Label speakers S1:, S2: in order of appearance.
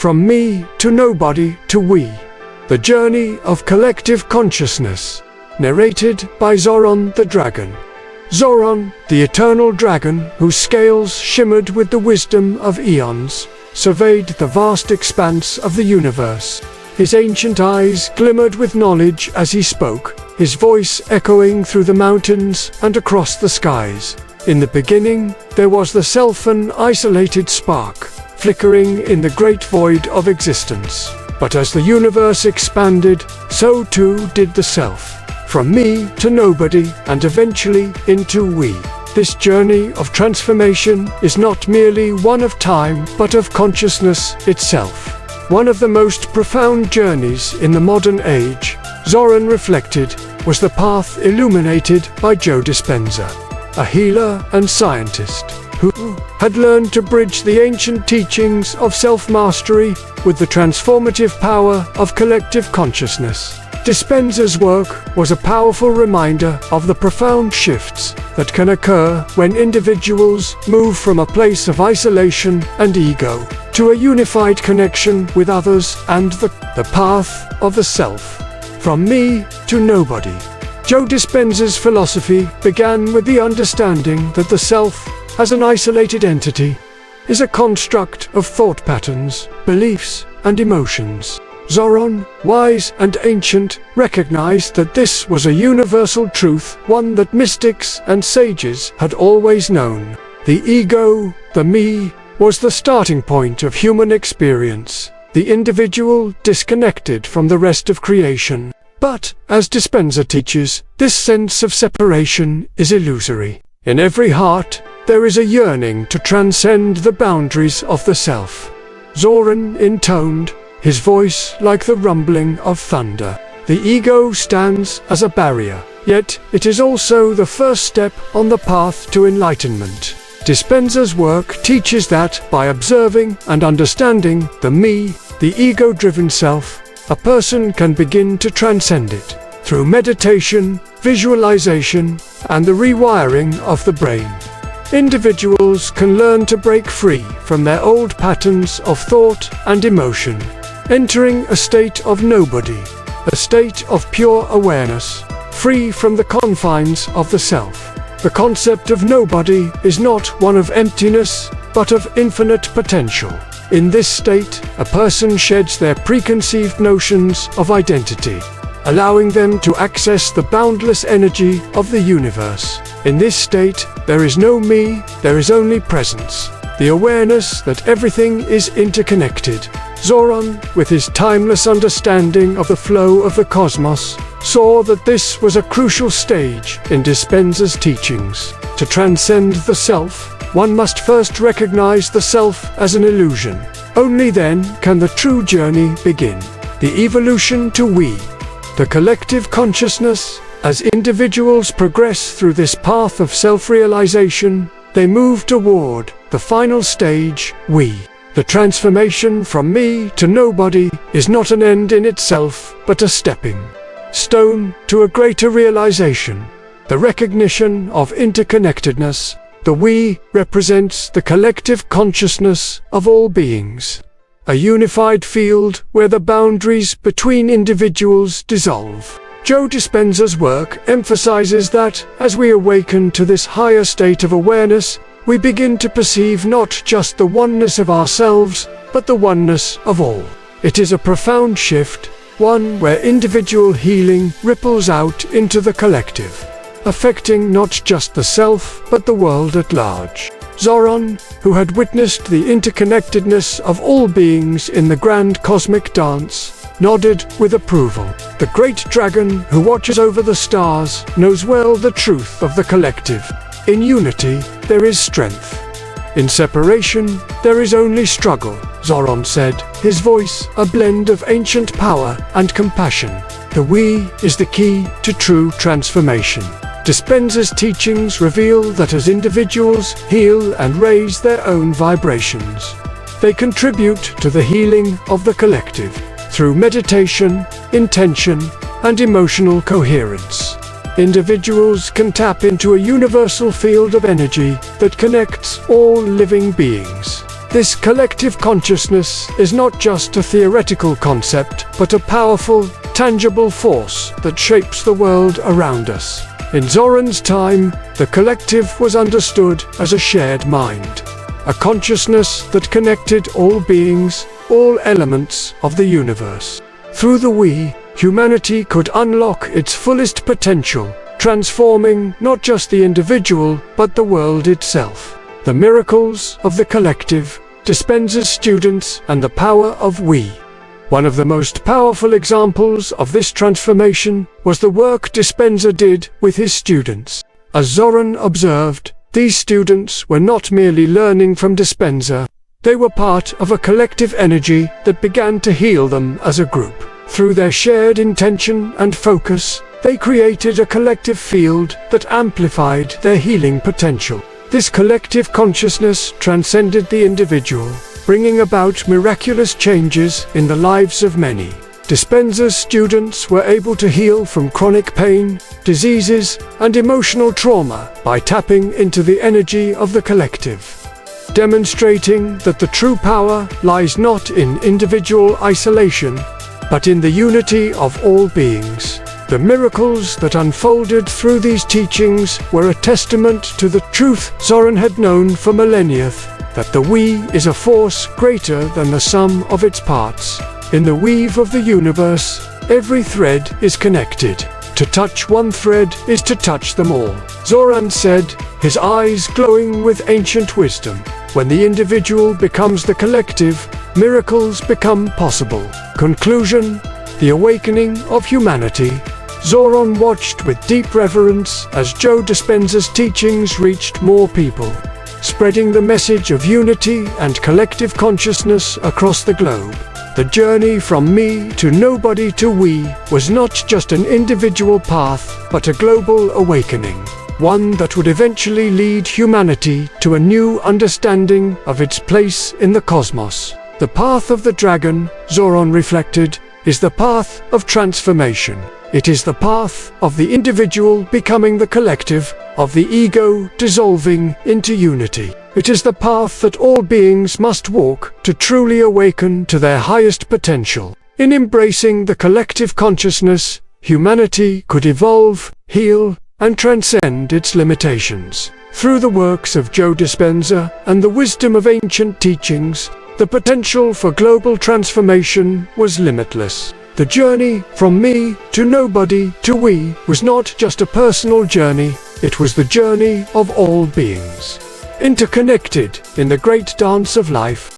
S1: From me to nobody to we. The Journey of Collective Consciousness. Narrated by Zoran the Dragon. Zoran, the eternal dragon, whose scales shimmered with the wisdom of eons, surveyed the vast expanse of the universe. His ancient eyes glimmered with knowledge as he spoke, his voice echoing through the mountains and across the skies. In the beginning, there was the self, an isolated spark, flickering in the great void of existence. But as the universe expanded, so too did the self. From me to nobody, and eventually into we. This journey of transformation is not merely one of time, but of consciousness itself. One of the most profound journeys in the modern age, Zoran reflected, was the path illuminated by Joe Dispenza, a healer and scientist who had learned to bridge the ancient teachings of self-mastery with the transformative power of collective consciousness. Dispenza's work was a powerful reminder of the profound shifts that can occur when individuals move from a place of isolation and ego to a unified connection with others and the path of the self. From me to nobody. Joe Dispenza's philosophy began with the understanding that the self, as an isolated entity, is a construct of thought patterns, beliefs, and emotions. Zoran, wise and ancient, recognized that this was a universal truth, one that mystics and sages had always known. The ego, the me, was the starting point of human experience, the individual disconnected from the rest of creation. But, as Dispenza teaches, this sense of separation is illusory. In every heart, there is a yearning to transcend the boundaries of the self. Zoran intoned, his voice like the rumbling of thunder. The ego stands as a barrier, yet it is also the first step on the path to enlightenment. Dispenza's work teaches that by observing and understanding the me, the ego-driven self, a person can begin to transcend it through meditation, visualization, and the rewiring of the brain. Individuals can learn to break free from their old patterns of thought and emotion, entering a state of nobody, a state of pure awareness, free from the confines of the self. The concept of nobody is not one of emptiness, but of infinite potential. In this state, a person sheds their preconceived notions of identity, allowing them to access the boundless energy of the universe. In this state, there is no me, there is only presence, the awareness that everything is interconnected. Zoran, with his timeless understanding of the flow of the cosmos, saw that this was a crucial stage in Dispenza's teachings. To transcend the self, one must first recognize the self as an illusion. Only then can the true journey begin. The evolution to we. The collective consciousness. As individuals progress through this path of self-realization, they move toward the final stage, we. The transformation from me to nobody is not an end in itself, but a stepping stone to a greater realization. The recognition of interconnectedness. The we represents the collective consciousness of all beings. A unified field where the boundaries between individuals dissolve. Joe Dispenza's work emphasizes that, as we awaken to this higher state of awareness, we begin to perceive not just the oneness of ourselves, but the oneness of all. It is a profound shift, one where individual healing ripples out into the collective, affecting not just the self, but the world at large. Zoran, who had witnessed the interconnectedness of all beings in the grand cosmic dance, nodded with approval. The great dragon who watches over the stars knows well the truth of the collective. In unity, there is strength. In separation, there is only struggle, Zoran said, his voice a blend of ancient power and compassion. The we is the key to true transformation. Dispenza's teachings reveal that as individuals heal and raise their own vibrations, they contribute to the healing of the collective through meditation, intention, and emotional coherence. Individuals can tap into a universal field of energy that connects all living beings. This collective consciousness is not just a theoretical concept, but a powerful, tangible force that shapes the world around us. In Zoran's time, the collective was understood as a shared mind, a consciousness that connected all beings, all elements of the universe. Through the we, humanity could unlock its fullest potential, transforming not just the individual, but the world itself. The miracles of the collective, Dispenza's students, and the power of we. One of the most powerful examples of this transformation was the work Dispenza did with his students. As Zoran observed, these students were not merely learning from Dispenza, they were part of a collective energy that began to heal them as a group. Through their shared intention and focus, they created a collective field that amplified their healing potential. This collective consciousness transcended the individual, bringing about miraculous changes in the lives of many. Dispenza's students were able to heal from chronic pain, diseases, and emotional trauma by tapping into the energy of the collective, demonstrating that the true power lies not in individual isolation, but in the unity of all beings. The miracles that unfolded through these teachings were a testament to the truth Zoran had known for millennia, that the we is a force greater than the sum of its parts. In the weave of the universe, every thread is connected. To touch one thread is to touch them all, Zoran said, his eyes glowing with ancient wisdom. When the individual becomes the collective, miracles become possible. Conclusion: the awakening of humanity. Zoran watched with deep reverence as Joe Dispenza's teachings reached more people, spreading the message of unity and collective consciousness across the globe. The journey from me to nobody to we was not just an individual path, but a global awakening, one that would eventually lead humanity to a new understanding of its place in the cosmos. The path of the dragon, Zoran reflected, is the path of transformation. It is the path of the individual becoming the collective, of the ego dissolving into unity. It is the path that all beings must walk to truly awaken to their highest potential. In embracing the collective consciousness, humanity could evolve, heal, and transcend its limitations. Through the works of Joe Dispenza and the wisdom of ancient teachings, the potential for global transformation was limitless. The journey from me to nobody to we was not just a personal journey, it was the journey of all beings, interconnected in the great dance of life.